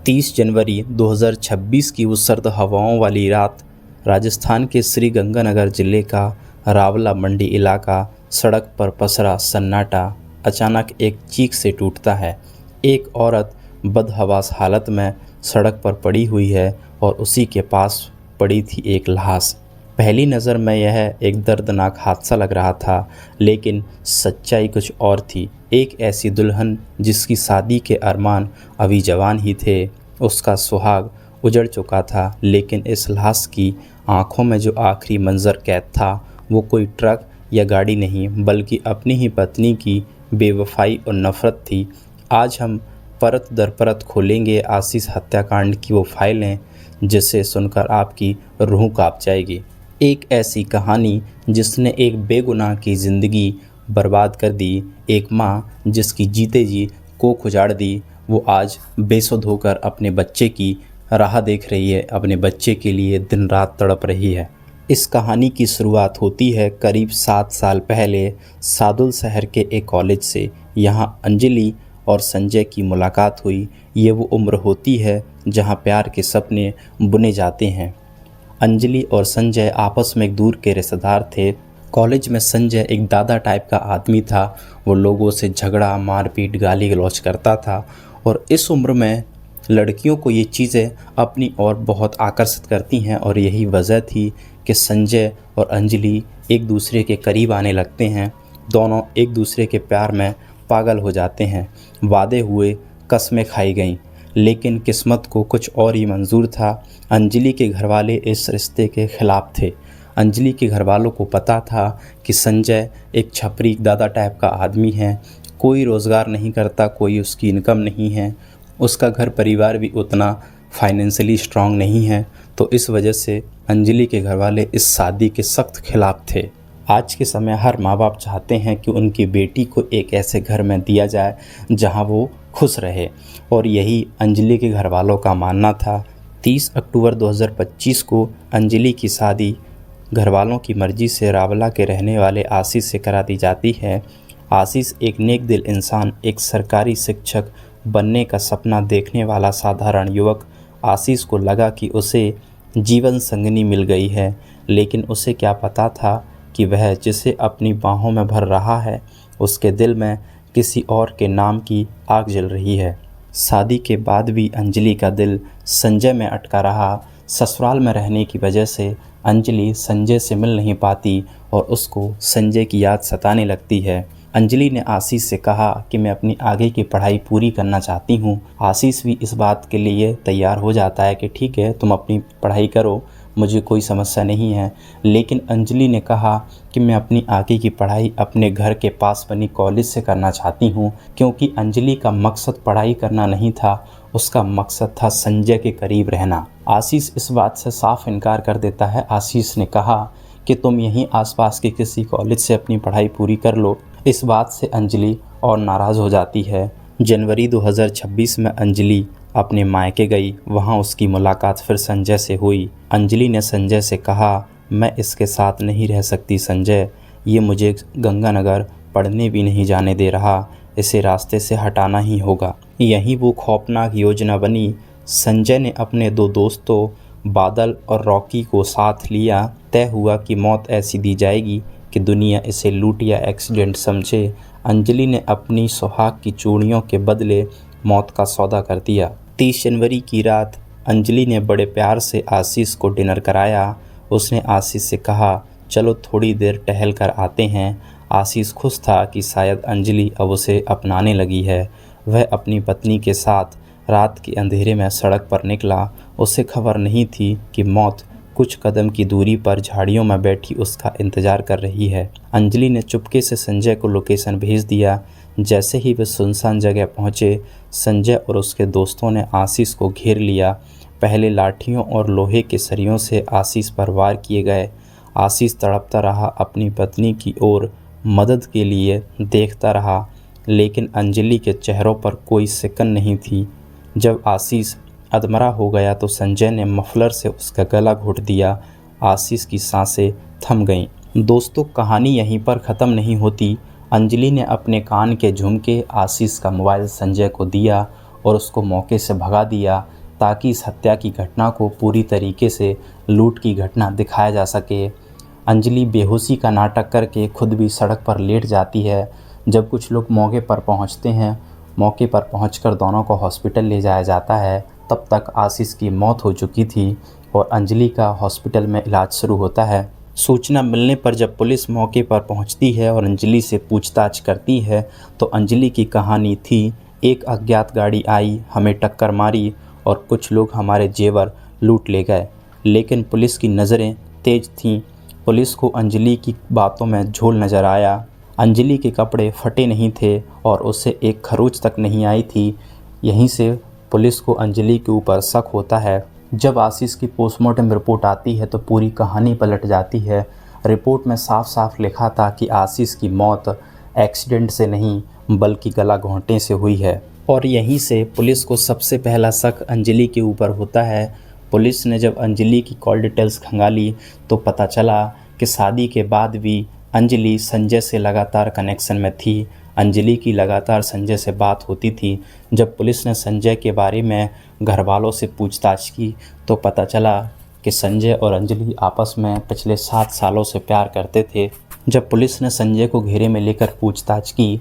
30 जनवरी 2026 की उस सर्द हवाओं वाली रात राजस्थान के श्री गंगानगर जिले का रावला मंडी इलाका। सड़क पर पसरा सन्नाटा अचानक एक चीख से टूटता है। एक औरत बदहवास हालत में सड़क पर पड़ी हुई है और उसी के पास पड़ी थी एक लाश। पहली नज़र में यह एक दर्दनाक हादसा लग रहा था, लेकिन सच्चाई कुछ और थी। एक ऐसी दुल्हन जिसकी शादी के अरमान अभी जवान ही थे। उसका सुहाग उजड़ चुका था, लेकिन इस लाश की आंखों में जो आखिरी मंजर कैद था वो कोई ट्रक या गाड़ी नहीं, बल्कि अपनी ही पत्नी की बेवफाई और नफ़रत थी। आज हम परत दर परत खोलेंगे आशीष हत्याकांड की वो फाइलें जिसे सुनकर आपकी रूह कांप जाएगी। एक ऐसी कहानी जिसने एक बेगुनाह की ज़िंदगी बर्बाद कर दी, एक माँ जिसकी जीते जी कोख उजाड़ दी, वो आज बेसुध होकर अपने बच्चे की राह देख रही है, अपने बच्चे के लिए दिन रात तड़प रही है। इस कहानी की शुरुआत होती है करीब 7 साल पहले सादुल शहर के एक कॉलेज से। यहाँ अंजलि और संजय की मुलाकात हुई। ये वो उम्र होती है जहाँ प्यार के सपने बुने जाते हैं। अंजलि और संजय आपस में एक दूर के रिश्तेदार थे। कॉलेज में संजय एक दादा टाइप का आदमी था। वो लोगों से झगड़ा, मारपीट, गाली गलौज करता था और इस उम्र में लड़कियों को ये चीज़ें अपनी ओर बहुत आकर्षित करती हैं और यही वजह थी कि संजय और अंजलि एक दूसरे के करीब आने लगते हैं। दोनों एक दूसरे के प्यार में पागल हो जाते हैं। वादे हुए, कस्में खाई गईं, लेकिन किस्मत को कुछ और ही मंजूर था। अंजलि के घरवाले इस रिश्ते के खिलाफ थे। अंजलि के घरवालों को पता था कि संजय एक छपरी दादा टाइप का आदमी है, कोई रोज़गार नहीं करता, कोई उसकी इनकम नहीं है, उसका घर परिवार भी उतना फाइनेंशियली स्ट्रांग नहीं है। तो इस वजह से अंजलि के घरवाले इस शादी के सख्त खिलाफ थे। आज के समय हर माँ बाप चाहते हैं कि उनकी बेटी को एक ऐसे घर में दिया जाए जहाँ वो खुश रहे, और यही अंजलि के घरवालों का मानना था। 30 अक्टूबर 2025 को अंजलि की शादी घरवालों की मर्जी से रावला के रहने वाले आशीष से करा दी जाती है। आशीष एक नेक दिल इंसान, एक सरकारी शिक्षक बनने का सपना देखने वाला साधारण युवक। आशीष को लगा कि उसे जीवन संगनी मिल गई है, लेकिन उसे क्या पता था कि वह जिसे अपनी बाहों में भर रहा है उसके दिल में किसी और के नाम की आग जल रही है। शादी के बाद भी अंजलि का दिल संजय में अटका रहा। ससुराल में रहने की वजह से अंजलि संजय से मिल नहीं पाती और उसको संजय की याद सताने लगती है। अंजलि ने आशीष से कहा कि मैं अपनी आगे की पढ़ाई पूरी करना चाहती हूँ। आशीष भी इस बात के लिए तैयार हो जाता है कि ठीक है, तुम अपनी पढ़ाई करो, मुझे कोई समस्या नहीं है। लेकिन अंजलि ने कहा कि मैं अपनी आगे की पढ़ाई अपने घर के पास बनी कॉलेज से करना चाहती हूँ, क्योंकि अंजलि का मकसद पढ़ाई करना नहीं था, उसका मकसद था संजय के करीब रहना। आशीष इस बात से साफ इनकार कर देता है। आशीष ने कहा कि तुम यहीं आसपास के किसी कॉलेज से अपनी पढ़ाई पूरी कर लो। इस बात से अंजलि और नाराज़ हो जाती है। जनवरी 2026 में अंजलि अपने मायके गई। वहाँ उसकी मुलाकात फिर संजय से हुई। अंजलि ने संजय से कहा, मैं इसके साथ नहीं रह सकती संजय, ये मुझे गंगानगर पढ़ने भी नहीं जाने दे रहा, इसे रास्ते से हटाना ही होगा। यही वो खौफनाक योजना बनी। संजय ने अपने 2 दोस्तों बादल और रॉकी को साथ लिया। तय हुआ कि मौत ऐसी दी जाएगी कि दुनिया इसे लूट या एक्सीडेंट समझे। अंजलि ने अपनी सुहाग की चूड़ियों के बदले मौत का सौदा कर दिया। 30 जनवरी की रात अंजलि ने बड़े प्यार से आशीष को डिनर कराया। उसने आशीष से कहा, चलो थोड़ी देर टहल कर आते हैं। आशीष खुश था कि शायद अंजलि अब उसे अपनाने लगी है। वह अपनी पत्नी के साथ रात के अंधेरे में सड़क पर निकला। उसे खबर नहीं थी कि मौत कुछ कदम की दूरी पर झाड़ियों में बैठी उसका इंतज़ार कर रही है। अंजलि ने चुपके से संजय को लोकेशन भेज दिया। जैसे ही वे सुनसान जगह पहुंचे, संजय और उसके दोस्तों ने आशीष को घेर लिया। पहले लाठियों और लोहे के सरियों से आशीष पर वार किए गए। आशीष तड़पता रहा, अपनी पत्नी की ओर मदद के लिए देखता रहा, लेकिन अंजलि के चेहरों पर कोई सिकन नहीं थी। जब आशीष अधमरा हो गया तो संजय ने मफलर से उसका गला घोंट दिया। आशीष की सांसें थम गईं। दोस्तों, कहानी यहीं पर ख़त्म नहीं होती। अंजलि ने अपने कान के झुमके आशीष का मोबाइल संजय को दिया और उसको मौके से भगा दिया ताकि इस हत्या की घटना को पूरी तरीके से लूट की घटना दिखाया जा सके। अंजलि बेहोशी का नाटक करके खुद भी सड़क पर लेट जाती है। जब कुछ लोग मौके पर पहुंचते हैं, मौके पर पहुंचकर दोनों को हॉस्पिटल ले जाया जाता है। तब तक आशीष की मौत हो चुकी थी और अंजलि का हॉस्पिटल में इलाज शुरू होता है। सूचना मिलने पर जब पुलिस मौके पर पहुंचती है और अंजलि से पूछताछ करती है तो अंजलि की कहानी थी, एक अज्ञात गाड़ी आई, हमें टक्कर मारी और कुछ लोग हमारे जेवर लूट ले गए। लेकिन पुलिस की नज़रें तेज थीं। पुलिस को अंजलि की बातों में झोल नज़र आया। अंजलि के कपड़े फटे नहीं थे और उसे एक खरोंच तक नहीं आई थी। यहीं से पुलिस को अंजलि के ऊपर शक होता है। जब आशीष की पोस्टमार्टम रिपोर्ट आती है तो पूरी कहानी पलट जाती है। रिपोर्ट में साफ साफ लिखा था कि आशीष की मौत एक्सीडेंट से नहीं बल्कि गला घोंटने से हुई है। और यहीं से पुलिस को सबसे पहला शक अंजलि के ऊपर होता है। पुलिस ने जब अंजलि की कॉल डिटेल्स खंगाली तो पता चला कि शादी के बाद भी अंजलि संजय से लगातार कनेक्शन में थी। अंजलि की लगातार संजय से बात होती थी। जब पुलिस ने संजय के बारे में घर वालों से पूछताछ की तो पता चला कि संजय और अंजलि आपस में पिछले 7 सालों से प्यार करते थे। जब पुलिस ने संजय को घेरे में लेकर पूछताछ की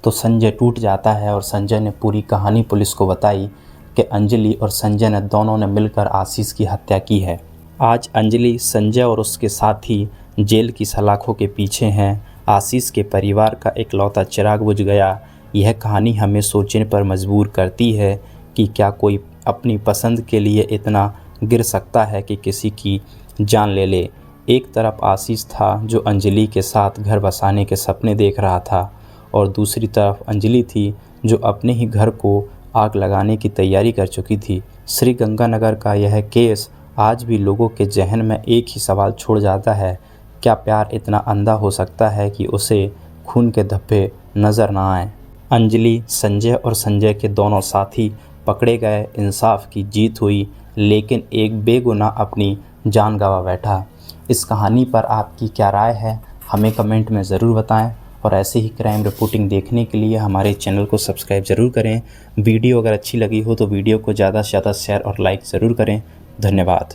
तो संजय टूट जाता है और संजय ने पूरी कहानी पुलिस को बताई कि अंजलि और संजय ने दोनों ने मिलकर आशीष की हत्या की है। आज अंजलि, संजय और उसके साथी जेल की सलाखों के पीछे हैं। आशीष के परिवार का इकलौता चिराग बुझ गया। यह कहानी हमें सोचने पर मजबूर करती है कि क्या कोई अपनी पसंद के लिए इतना गिर सकता है कि किसी की जान ले ले। एक तरफ आशीष था जो अंजलि के साथ घर बसाने के सपने देख रहा था और दूसरी तरफ अंजलि थी जो अपने ही घर को आग लगाने की तैयारी कर चुकी थी। श्री गंगानगर का यह केस आज भी लोगों के जहन में एक ही सवाल छोड़ जाता है, क्या प्यार इतना अंधा हो सकता है कि उसे खून के धब्बे नज़र ना आए। अंजलि, संजय और संजय के दोनों साथी पकड़े गए, इंसाफ की जीत हुई, लेकिन एक बेगुनाह अपनी जान गंवा बैठा। इस कहानी पर आपकी क्या राय है, हमें कमेंट में ज़रूर बताएं और ऐसे ही क्राइम रिपोर्टिंग देखने के लिए हमारे चैनल को सब्सक्राइब ज़रूर करें। वीडियो अगर अच्छी लगी हो तो वीडियो को ज़्यादा से ज़्यादा शेयर और लाइक ज़रूर करें। धन्यवाद।